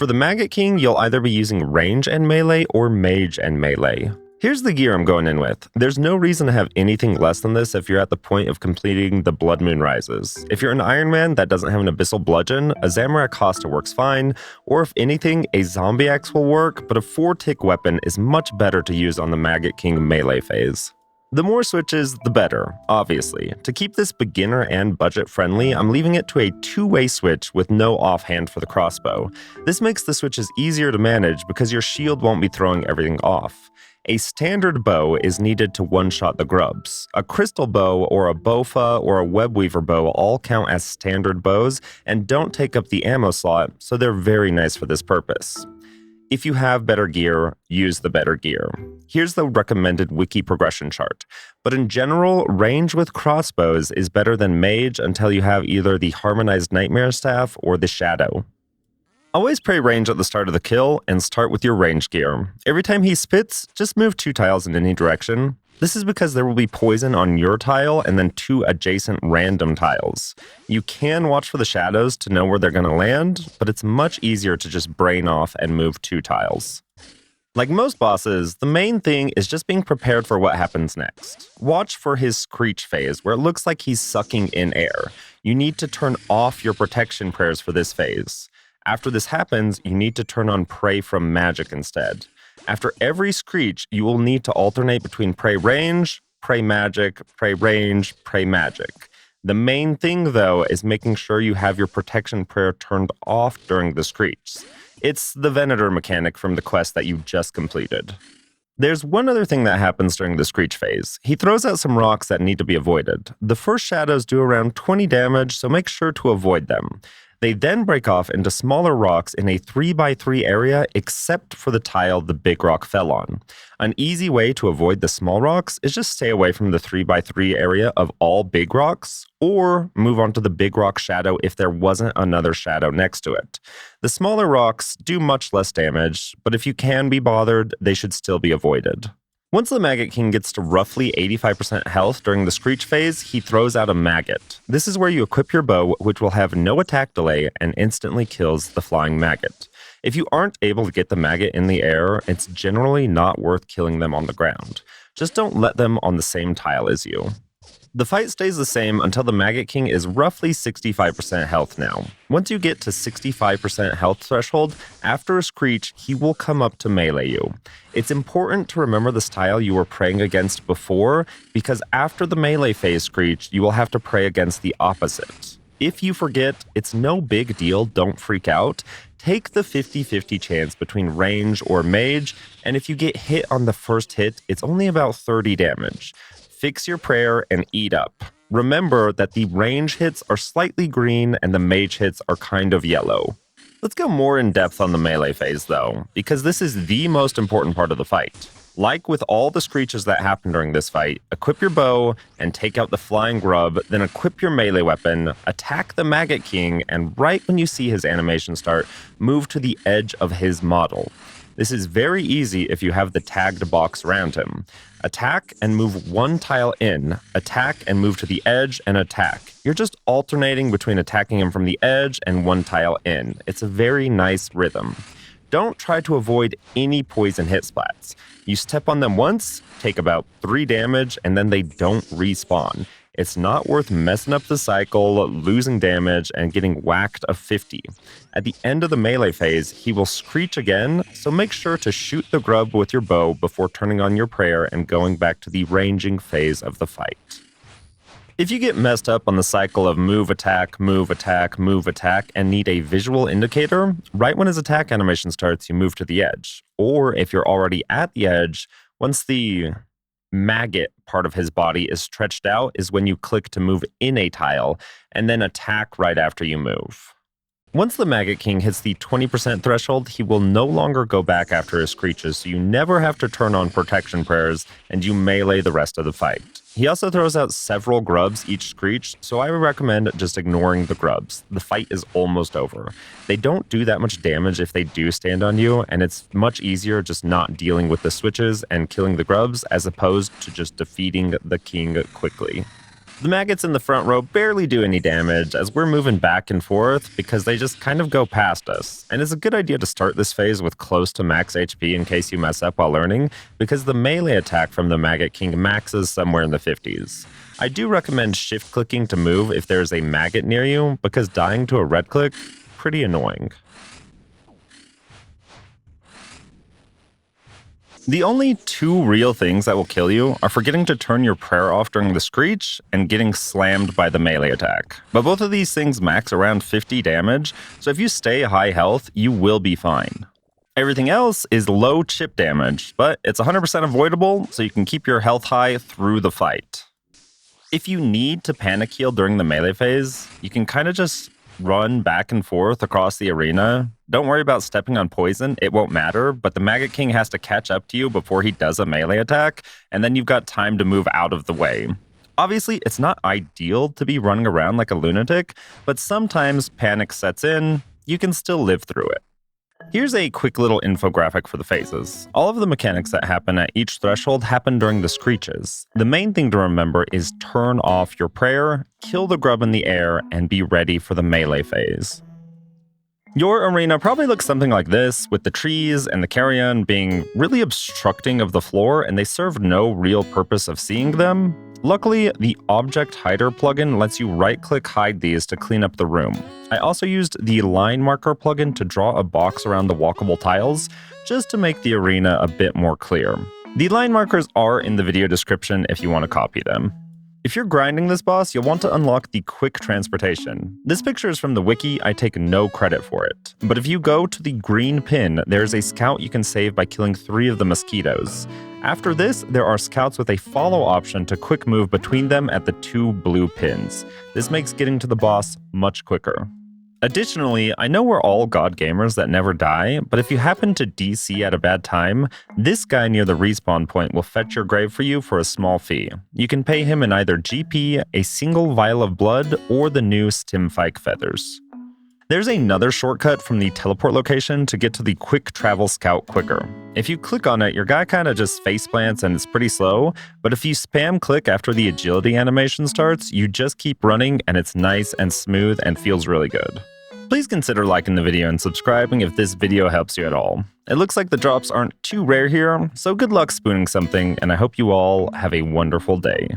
For the Maggot King, you'll either be using range and melee or mage and melee. Here's the gear I'm going in with. There's no reason to have anything less than this if you're at the point of completing the Blood Moon Rises. If you're an Iron Man that doesn't have an Abyssal Bludgeon, a Zamorak Hosta works fine, or if anything, a Zombie Axe will work, but a 4-tick weapon is much better to use on the Maggot King melee phase. The more switches, the better, obviously. To keep this beginner and budget friendly, I'm leaving it to a 2-way switch with no offhand for the crossbow. This makes the switches easier to manage because your shield won't be throwing everything off. A standard bow is needed to one-shot the grubs. A crystal bow or a bofa or a webweaver bow all count as standard bows and don't take up the ammo slot, so they're very nice for this purpose. If you have better gear, use the better gear. Here's the recommended wiki progression chart. But in general, range with crossbows is better than mage until you have either the Harmonized Nightmare Staff or the Shadow. Always pray range at the start of the kill and start with your range gear. Every time he spits, just move 2 tiles in any direction. This is because there will be poison on your tile and then 2 adjacent random tiles. You can watch for the shadows to know where they're going to land, but it's much easier to just brain off and move 2 tiles. Like most bosses, the main thing is just being prepared for what happens next. Watch for his Screech phase, where it looks like he's sucking in air. You need to turn off your protection prayers for this phase. After this happens, you need to turn on Pray from Magic instead. After every Screech, you will need to alternate between Pray Range, Pray Magic, Pray Range, Pray Magic. The main thing, though, is making sure you have your Protection Prayer turned off during the Screechs. It's the Venator mechanic from the quest that you just completed. There's one other thing that happens during the Screech phase. He throws out some rocks that need to be avoided. The first shadows do around 20 damage, so make sure to avoid them. They then break off into smaller rocks in a 3x3 area except for the tile the big rock fell on. An easy way to avoid the small rocks is just stay away from the 3x3 area of all big rocks, or move on to the big rock shadow if there wasn't another shadow next to it. The smaller rocks do much less damage, but if you can be bothered, they should still be avoided. Once the Maggot King gets to roughly 85% health during the Screech phase, he throws out a Maggot. This is where you equip your bow, which will have no attack delay and instantly kills the flying Maggot. If you aren't able to get the Maggot in the air, it's generally not worth killing them on the ground. Just don't let them on the same tile as you. The fight stays the same until the Maggot King is roughly 65% health now. Once you get to 65% health threshold, after a Screech, he will come up to melee you. It's important to remember this tile you were praying against before, because after the melee phase Screech, you will have to pray against the opposite. If you forget, it's no big deal, don't freak out. Take the 50-50 chance between range or mage, and if you get hit on the first hit, it's only about 30 damage. Fix your prayer and eat up. Remember that the range hits are slightly green and the mage hits are kind of yellow. Let's go more in depth on the melee phase though, because this is the most important part of the fight. Like with all the Screeches that happen during this fight, equip your bow and take out the flying grub, then equip your melee weapon, attack the Maggot King, and right when you see his animation start, move to the edge of his model. This is very easy if you have the tagged box around him. Attack and move 1 tile in, attack and move to the edge and attack. You're just alternating between attacking him from the edge and 1 tile in. It's a very nice rhythm. Don't try to avoid any poison hit splats. You step on them once, take about 3 damage, and then they don't respawn. It's not worth messing up the cycle, losing damage, and getting whacked of 50. At the end of the melee phase, he will Screech again, so make sure to shoot the grub with your bow before turning on your prayer and going back to the ranging phase of the fight. If you get messed up on the cycle of move, attack, move, attack, move, attack, and need a visual indicator, right when his attack animation starts, you move to the edge. Or if you're already at the edge, once the maggot part of his body is stretched out is when you click to move in a tile, and then attack right after you move. Once the Maggot King hits the 20% threshold, he will no longer go back after his Screeches, so you never have to turn on protection prayers, and you melee the rest of the fight. He also throws out several grubs each Screech, so I would recommend just ignoring the grubs. The fight is almost over. They don't do that much damage if they do stand on you, and it's much easier just not dealing with the switches and killing the grubs as opposed to just defeating the king quickly. The maggots in the front row barely do any damage as we're moving back and forth because they just kind of go past us, and it's a good idea to start this phase with close to max HP in case you mess up while learning, because the melee attack from the Maggot King maxes somewhere in the 50s. I do recommend shift clicking to move if there's a maggot near you, because dying to a red click, pretty annoying. The only two real things that will kill you are forgetting to turn your prayer off during the screech and getting slammed by the melee attack. But both of these things max around 50 damage, so if you stay high health, you will be fine. Everything else is low chip damage, but it's 100% avoidable, so you can keep your health high through the fight. If you need to panic heal during the melee phase, you can kind of just run back and forth across the arena. Don't worry about stepping on poison, it won't matter, but the Maggot King has to catch up to you before he does a melee attack, and then you've got time to move out of the way. Obviously, it's not ideal to be running around like a lunatic, but sometimes panic sets in, you can still live through it. Here's a quick little infographic for the phases. All of the mechanics that happen at each threshold happen during the screeches. The main thing to remember is turn off your prayer, kill the grub in the air, and be ready for the melee phase. Your arena probably looks something like this, with the trees and the carrion being really obstructing of the floor, and they serve no real purpose of seeing them. Luckily, the Object Hider plugin lets you right-click hide these to clean up the room. I also used the Line Marker plugin to draw a box around the walkable tiles, just to make the arena a bit more clear. The line markers are in the video description if you want to copy them. If you're grinding this boss, you'll want to unlock the Quick Transportation. This picture is from the wiki, I take no credit for it. But if you go to the green pin, there's a scout you can save by killing 3 of the mosquitoes. After this, there are scouts with a follow option to quick move between them at the 2 blue pins. This makes getting to the boss much quicker. Additionally, I know we're all god gamers that never die, but if you happen to DC at a bad time, this guy near the respawn point will fetch your grave for you for a small fee. You can pay him in either GP, a single vial of blood, or the new Stimfike feathers. There's another shortcut from the teleport location to get to the quick travel scout quicker. If you click on it, your guy kind of just faceplants and it's pretty slow, but if you spam click after the agility animation starts, you just keep running and it's nice and smooth and feels really good. Please consider liking the video and subscribing if this video helps you at all. It looks like the drops aren't too rare here, so good luck spooning something, and I hope you all have a wonderful day.